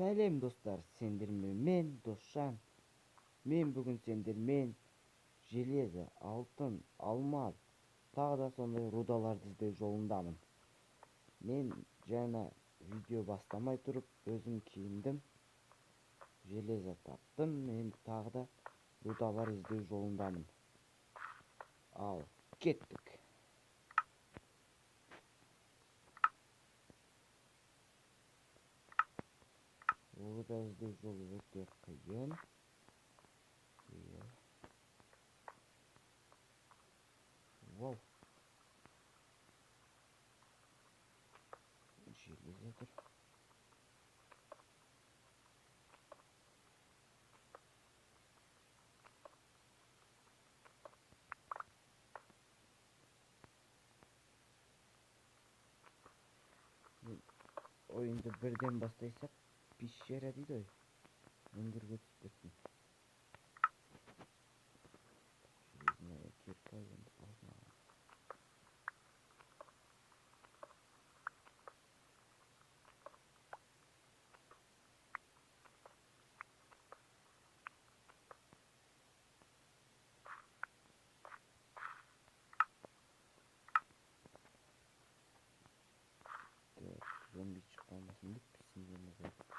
Сәлем достар, сендермен мен Досжан. Мен бүгін сендермен железо, алтын, алмаз, тағы да сондай рудаларды іздеу жолындамын. Мен жаңа видео бастамай тұрып өзім киіндім. Железо таптым, мен тағы да рудалар іздеу жолындамын. Ал кеттік. Руда іздеу жолы өте қиын. Вау. Железо тұр. Oyunda birden бастайсақ пещера дейді ой. Үңгірге түсіп кеттім. Железная кирка енді алдын алам. Зомби çıkmamasın deyip pisliğini koyduk.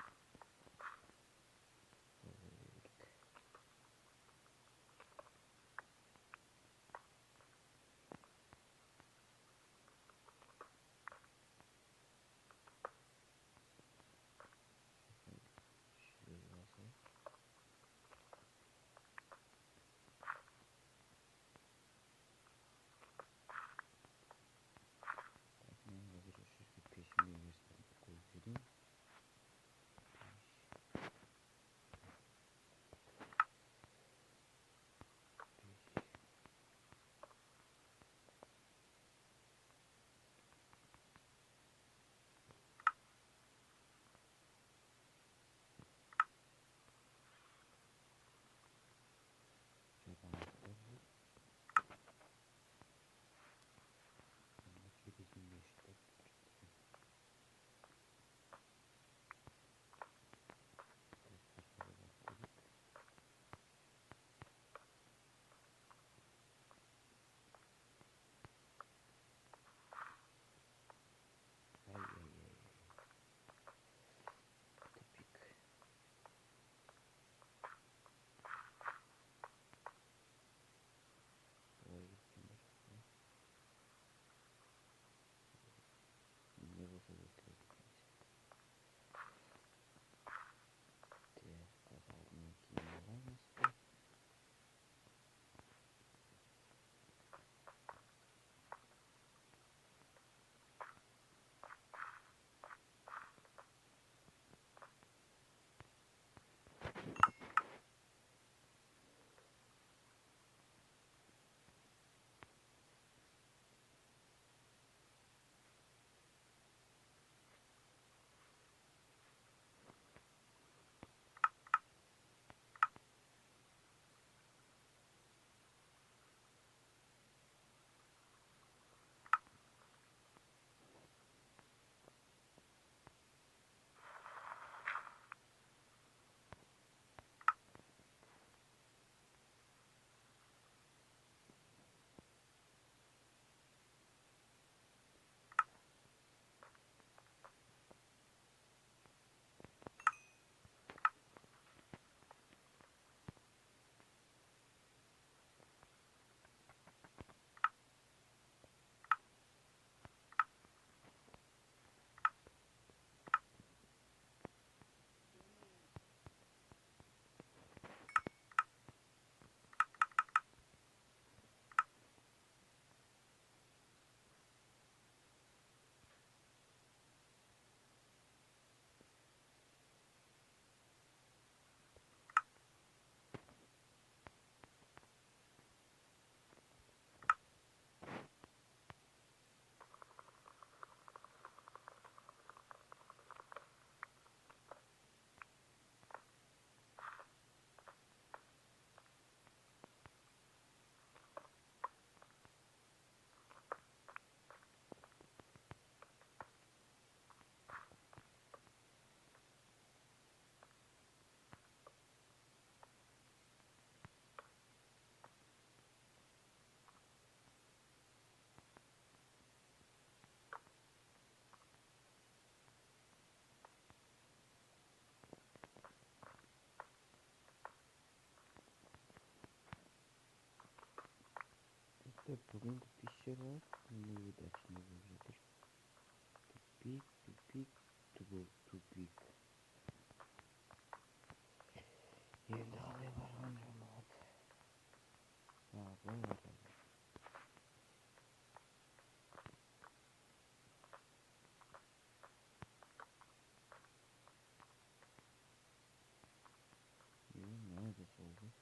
Бүгінгі пещера неудачный болып жатыр. Тупик, тупик, тупик. Енді қалай барған жөн болады? Былай барады. Надо сол ғой.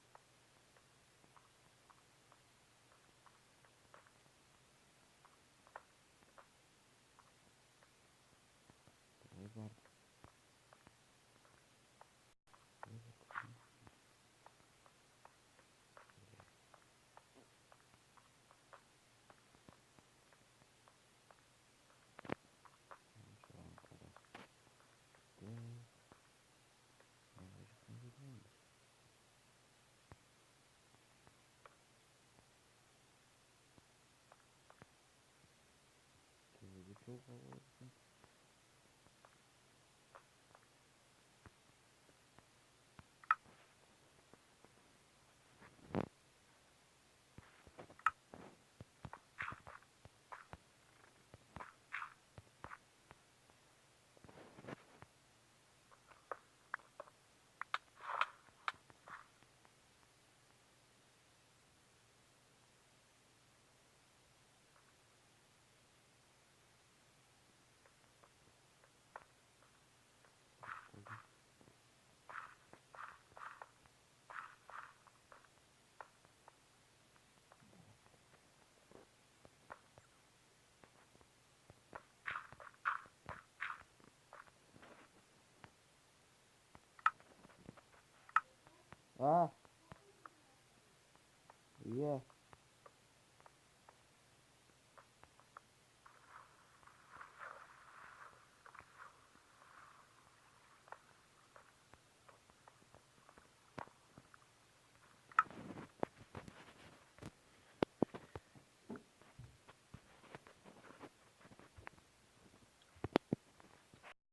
Былай барды. Соған қарастық. Ағай жақтан кетеміз. Төбе жолға болсын. Иә.